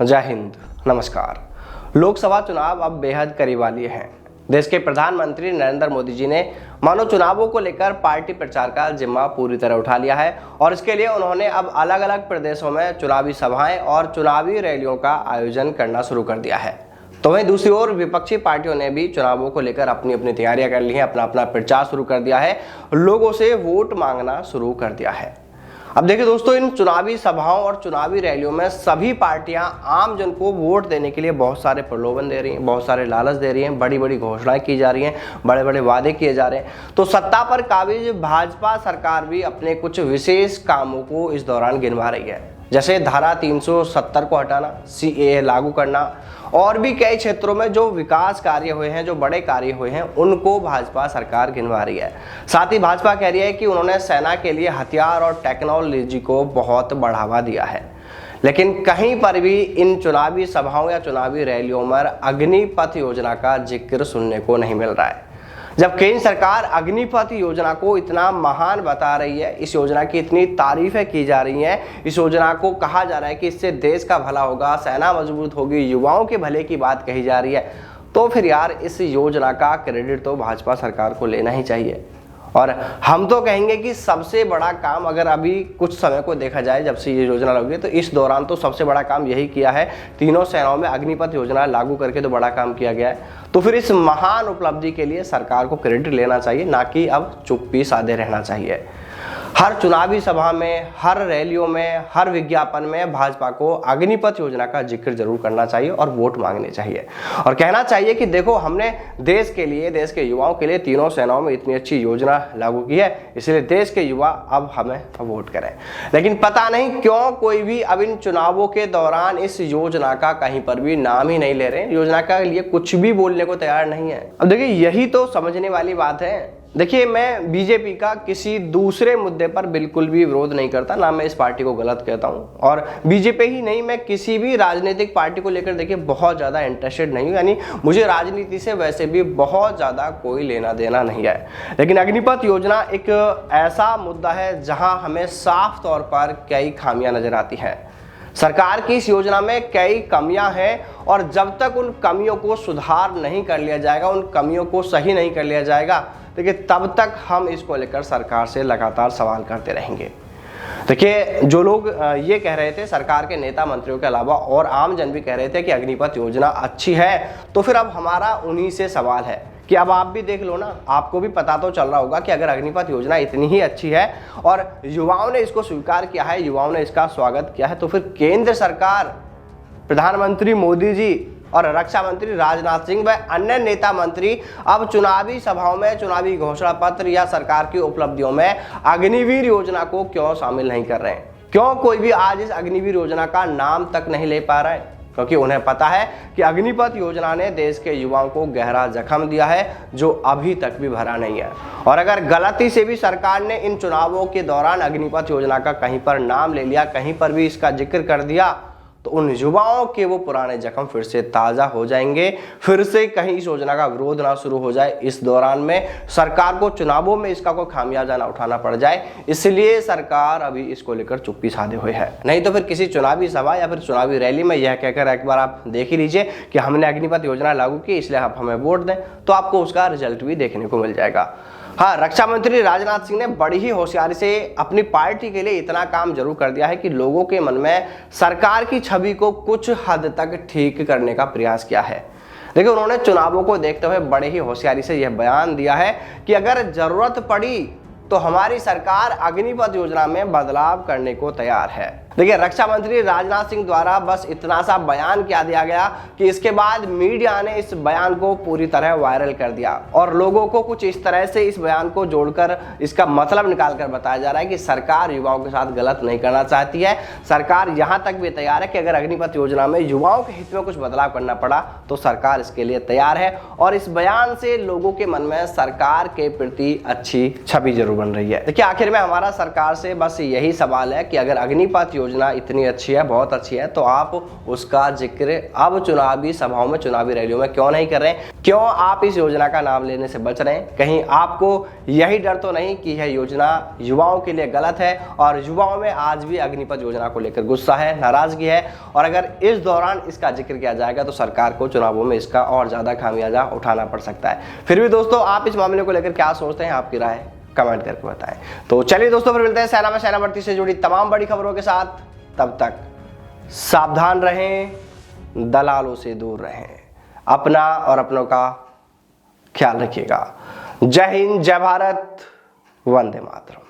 जय हिंद, नमस्कार। लोकसभा चुनाव अब बेहद करीब वाली हैं। देश के प्रधानमंत्री नरेंद्र मोदी जी ने मानो चुनावों को लेकर पार्टी प्रचार का जिम्मा पूरी तरह उठा लिया है और इसके लिए उन्होंने अब अलग अलग प्रदेशों में चुनावी सभाएं और चुनावी रैलियों का आयोजन करना शुरू कर दिया है। तो वहीं दूसरी ओर विपक्षी पार्टियों ने भी चुनावों को लेकर अपनी अपनी तैयारियां कर ली हैं, अपना अपना प्रचार शुरू कर दिया है, लोगों से वोट मांगना शुरू कर दिया है। अब देखिए दोस्तों, इन चुनावी सभाओं और चुनावी रैलियों में सभी पार्टियां आम जन को वोट देने के लिए बहुत सारे प्रलोभन दे रही हैं, बहुत सारे लालच दे रही हैं, बड़ी बड़ी घोषणाएं की जा रही हैं, बड़े बड़े वादे किए जा रहे हैं। तो सत्ता पर काबिज भाजपा सरकार भी अपने कुछ विशेष कामों को इस दौरान गिनवा रही है, जैसे धारा 370 को हटाना, CAA लागू करना और भी कई क्षेत्रों में जो विकास कार्य हुए हैं, जो बड़े कार्य हुए हैं, उनको भाजपा सरकार गिनवा रही है। साथ ही भाजपा कह रही है कि उन्होंने सेना के लिए हथियार और टेक्नोलॉजी को बहुत बढ़ावा दिया है। लेकिन कहीं पर भी इन चुनावी सभाओं या चुनावी रैलियों में अग्निपथ योजना का जिक्र सुनने को नहीं मिल रहा है। जब केंद्र सरकार अग्निपथ योजना को इतना महान बता रही है, इस योजना की इतनी तारीफें की जा रही हैं, इस योजना को कहा जा रहा है कि इससे देश का भला होगा, सेना मजबूत होगी, युवाओं के भले की बात कही जा रही है, तो फिर यार इस योजना का क्रेडिट तो भाजपा सरकार को लेना ही चाहिए। और हम तो कहेंगे कि सबसे बड़ा काम, अगर अभी कुछ समय को देखा जाए जब से ये योजना लगी, तो इस दौरान तो सबसे बड़ा काम यही किया है, तीनों सेनाओं में अग्निपथ योजना लागू करके तो बड़ा काम किया गया है। तो फिर इस महान उपलब्धि के लिए सरकार को क्रेडिट लेना चाहिए, ना कि अब चुप्पी साधे रहना चाहिए। हर चुनावी सभा में, हर रैलियों में, हर विज्ञापन में भाजपा को अग्निपथ योजना का जिक्र जरूर करना चाहिए और वोट मांगने चाहिए और कहना चाहिए कि देखो, हमने देश के लिए, देश के युवाओं के लिए तीनों सेनाओं में इतनी अच्छी योजना लागू की है, इसलिए देश के युवा अब हमें वोट करें। लेकिन पता नहीं क्यों कोई भी अब इन चुनावों के दौरान इस योजना का कहीं पर भी नाम ही नहीं ले रहे, योजना के लिए कुछ भी बोलने को तैयार नहीं है। अब देखिए, यही तो समझने वाली बात है। देखिए, मैं बीजेपी का किसी दूसरे मुद्दे पर बिल्कुल भी विरोध नहीं करता, ना मैं इस पार्टी को गलत कहता हूं, और बीजेपी ही नहीं, मैं किसी भी राजनीतिक पार्टी को लेकर देखिए बहुत ज़्यादा इंटरेस्टेड नहीं हूं, यानी मुझे राजनीति से वैसे भी बहुत ज़्यादा कोई लेना देना नहीं है। लेकिन अग्निपथ योजना एक ऐसा मुद्दा है जहां हमें साफ तौर पर कई खामियां नजर आती हैं। सरकार की इस योजना में कई कमियां हैं और जब तक उन कमियों को सुधार नहीं कर लिया जाएगा, उन कमियों को सही नहीं कर लिया जाएगा, देखिए तब तक हम इसको लेकर सरकार से लगातार सवाल करते रहेंगे। देखिए, जो लोग ये कह रहे थे, सरकार के नेता मंत्रियों के अलावा और आम जन भी कह रहे थे कि अग्निपथ योजना अच्छी है, तो फिर अब हमारा उन्हीं से सवाल है कि अब आप भी देख लो ना, आपको भी पता तो चल रहा होगा कि अगर अग्निपथ योजना इतनी ही अच्छी है और युवाओं ने इसको स्वीकार किया है, युवाओं ने इसका स्वागत किया है, तो फिर केंद्र सरकार, प्रधानमंत्री मोदी जी और रक्षा मंत्री राजनाथ सिंह व अन्य नेता मंत्री अब चुनावी सभाओं में, चुनावी घोषणा पत्र या सरकार की उपलब्धियों में अग्निवीर योजना को क्यों शामिल नहीं कर रहे हैं? क्यों कोई भी आज इस अग्निवीर योजना का नाम तक नहीं ले पा रहा है? क्योंकि उन्हें पता है कि अग्निपथ योजना ने देश के युवाओं को गहरा जख्म दिया है जो अभी तक भी भरा नहीं है। और अगर गलती से भी सरकार ने इन चुनावों के दौरान अग्निपथ योजना का कहीं पर नाम ले लिया, कहीं पर भी इसका जिक्र कर दिया, तो उन युवाओं के वो पुराने जख्म फिर से ताज़ा हो जाएंगे, फिर से कहीं इस योजना का विरोध ना शुरू हो जाए, इस दौरान में सरकार को चुनावों में इसका कोई खामियाजा ना उठाना पड़ जाए, इसलिए सरकार अभी इसको लेकर चुप्पी साधे हुए है। नहीं तो फिर किसी चुनावी सभा या फिर चुनावी रैली में यह कहकर एक बार आप देख ही लीजिए कि हमने अग्निपथ योजना लागू की, इसलिए आप हमें वोट दें, तो आपको उसका रिजल्ट भी देखने को मिल जाएगा। हाँ, रक्षा मंत्री राजनाथ सिंह ने बड़ी ही होशियारी से अपनी पार्टी के लिए इतना काम जरूर कर दिया है कि लोगों के मन में सरकार की छवि को कुछ हद तक ठीक करने का प्रयास किया है। देखिए, उन्होंने चुनावों को देखते हुए बड़े ही होशियारी से यह बयान दिया है कि अगर जरूरत पड़ी तो हमारी सरकार अग्निपथ योजना में बदलाव करने को तैयार है। देखिए, रक्षा मंत्री राजनाथ सिंह द्वारा बस इतना सा बयान क्या दिया गया कि इसके बाद मीडिया ने इस बयान को पूरी तरह वायरल कर दिया और लोगों को कुछ इस तरह से इस बयान को जोड़कर इसका मतलब निकालकर बताया जा रहा है कि सरकार युवाओं के साथ गलत नहीं करना चाहती है। सरकार यहां तक भी तैयार है कि अगर अग्निपथ योजना में युवाओं के हित में कुछ बदलाव करना पड़ा तो सरकार इसके लिए तैयार है। और इस बयान से लोगों के मन में सरकार के प्रति अच्छी छवि जरूर बन रही है। देखिए, आखिर में हमारा सरकार से बस यही सवाल है कि अगर अग्निपथ योजना इतनी अच्छी है, बहुत अच्छी है, तो आप उसका जिक्र अब चुनावी सभाओं में, चुनावी रैलियों में क्यों नहीं कर रहे हैं? क्यों आप इस योजना का नाम लेने से बच रहे हैं? कहीं आपको यही डर तो नहीं कि यह योजना युवाओं के लिए गलत है और युवाओं में आज भी अग्निपथ योजना को लेकर गुस्सा है, नाराजगी है, और अगर इस दौरान इसका जिक्र किया जाएगा तो सरकार को चुनावों में इसका और ज्यादा खामियाजा उठाना पड़ सकता है। फिर भी दोस्तों, आप इस मामले को लेकर क्या सोचते हैं? आपकी राय कमेंट करके बताएं। तो चलिए दोस्तों, फिर मिलते हैं सेना में सेना भर्ती से जुड़ी तमाम बड़ी खबरों के साथ। तब तक सावधान रहें, दलालों से दूर रहें, अपना और अपनों का ख्याल रखिएगा। जय हिंद, जय भारत, वंदे मातरम।